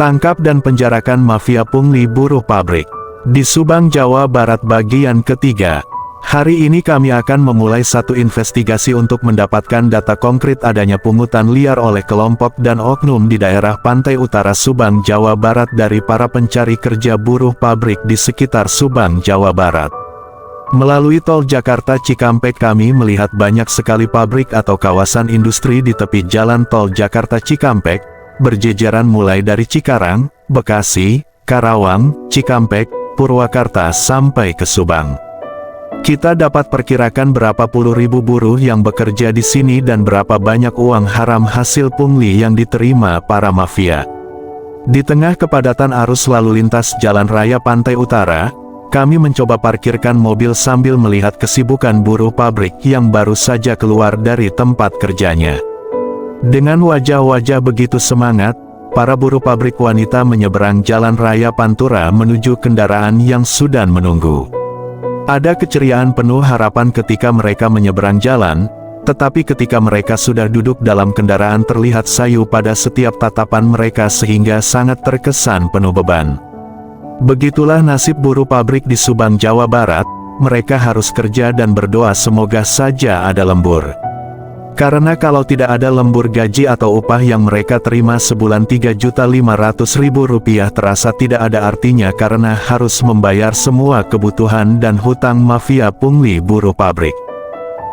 Tangkap dan penjarakan mafia pungli buruh pabrik di Subang, Jawa Barat bagian ketiga. Hari ini kami akan memulai satu investigasi untuk mendapatkan data konkret adanya pungutan liar oleh kelompok dan oknum di daerah pantai utara Subang, Jawa Barat dari para pencari kerja buruh pabrik di sekitar Subang, Jawa Barat. Melalui tol Jakarta Cikampek kami melihat banyak sekali pabrik atau kawasan industri di tepi jalan tol Jakarta Cikampek, berjejeran mulai dari Cikarang, Bekasi, Karawang, Cikampek, Purwakarta sampai ke Subang. Kita dapat perkirakan berapa puluh ribu buruh yang bekerja di sini dan berapa banyak uang haram hasil pungli yang diterima para mafia. Di tengah kepadatan arus lalu lintas Jalan Raya Pantai Utara, kami mencoba parkirkan mobil sambil melihat kesibukan buruh pabrik yang baru saja keluar dari tempat kerjanya. Dengan wajah-wajah begitu semangat, para buruh pabrik wanita menyeberang Jalan Raya Pantura menuju kendaraan yang sudah menunggu. Ada keceriaan penuh harapan ketika mereka menyeberang jalan, tetapi ketika mereka sudah duduk dalam kendaraan terlihat sayu pada setiap tatapan mereka sehingga sangat terkesan penuh beban. Begitulah nasib buruh pabrik di Subang, Jawa Barat, mereka harus kerja dan berdoa semoga saja ada lembur. Karena kalau tidak ada lembur gaji atau upah yang mereka terima sebulan Rp3.500.000 terasa tidak ada artinya karena harus membayar semua kebutuhan dan hutang mafia pungli buruh pabrik.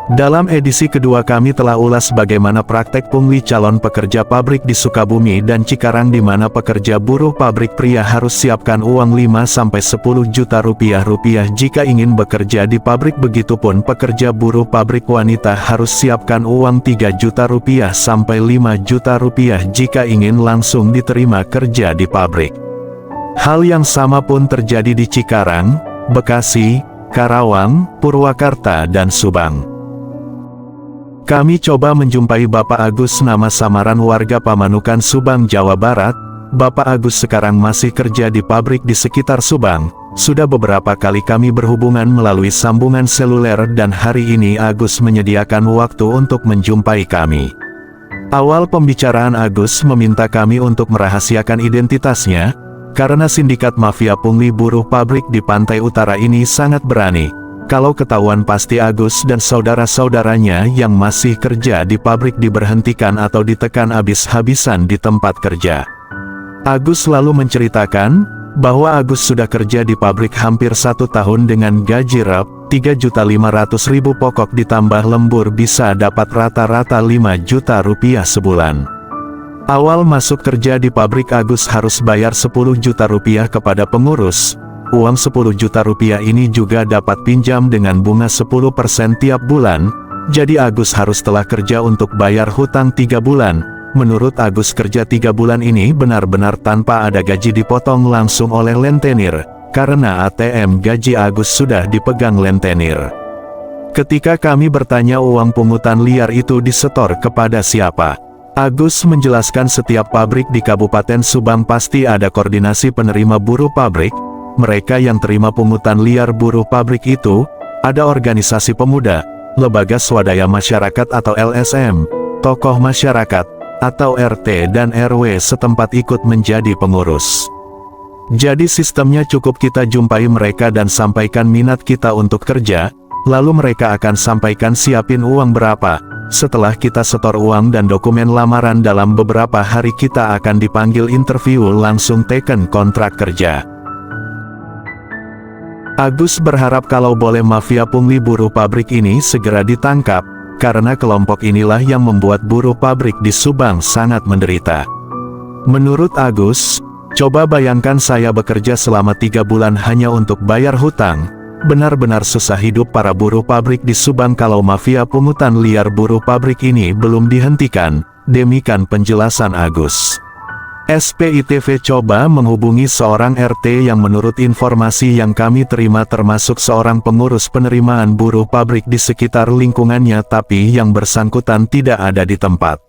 Dalam edisi kedua kami telah ulas bagaimana praktek pungli calon pekerja pabrik di Sukabumi dan Cikarang di mana pekerja buruh pabrik pria harus siapkan uang 5-10 juta rupiah jika ingin bekerja di pabrik, begitupun pekerja buruh pabrik wanita harus siapkan uang 3 juta rupiah sampai 5 juta rupiah jika ingin langsung diterima kerja di pabrik. Hal yang sama pun terjadi di Cikarang, Bekasi, Karawang, Purwakarta dan Subang. Kami coba menjumpai Bapak Agus, nama samaran warga Pamanukan Subang, Jawa Barat. Bapak Agus sekarang masih kerja di pabrik di sekitar Subang. Sudah beberapa kali kami berhubungan melalui sambungan seluler dan hari ini Agus menyediakan waktu untuk menjumpai kami. Awal pembicaraan Agus meminta kami untuk merahasiakan identitasnya, karena sindikat mafia pungli buruh pabrik di pantai utara ini sangat berani. Kalau ketahuan pasti Agus dan saudara-saudaranya yang masih kerja di pabrik diberhentikan atau ditekan habis-habisan di tempat kerja. Agus lalu menceritakan bahwa Agus sudah kerja di pabrik hampir 1 tahun dengan gaji Rp3.500.000 pokok ditambah lembur bisa dapat rata-rata 5 juta rupiah sebulan. Awal masuk kerja di pabrik Agus harus bayar 10 juta rupiah kepada pengurus. Uang 10 juta rupiah ini juga dapat pinjam dengan bunga 10% tiap bulan, jadi Agus harus telah kerja untuk bayar hutang 3 bulan. Menurut Agus kerja 3 bulan ini benar-benar tanpa ada gaji dipotong langsung oleh rentenir, karena ATM gaji Agus sudah dipegang rentenir. Ketika kami bertanya uang pungutan liar itu disetor kepada siapa, Agus menjelaskan setiap pabrik di Kabupaten Subang pasti ada koordinasi penerima buruh pabrik. Mereka yang terima pungutan liar buruh pabrik itu, ada organisasi pemuda, lembaga swadaya masyarakat atau LSM, tokoh masyarakat, atau RT dan RW setempat ikut menjadi pengurus. Jadi sistemnya cukup kita jumpai mereka dan sampaikan minat kita untuk kerja, lalu mereka akan sampaikan siapin uang berapa. Setelah kita setor uang dan dokumen lamaran dalam beberapa hari kita akan dipanggil interview langsung teken kontrak kerja. Agus berharap kalau boleh mafia pungli buruh pabrik ini segera ditangkap, karena kelompok inilah yang membuat buruh pabrik di Subang sangat menderita. Menurut Agus, coba bayangkan saya bekerja selama 3 bulan hanya untuk bayar hutang, benar-benar susah hidup para buruh pabrik di Subang kalau mafia pungutan liar buruh pabrik ini belum dihentikan, demikian penjelasan Agus. SPITV coba menghubungi seorang RT yang menurut informasi yang kami terima termasuk seorang pengurus penerimaan buruh pabrik di sekitar lingkungannya, tapi yang bersangkutan tidak ada di tempat.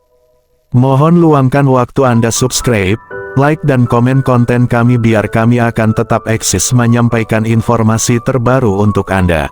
Mohon luangkan waktu Anda subscribe, like dan komen konten kami biar kami akan tetap eksis menyampaikan informasi terbaru untuk Anda.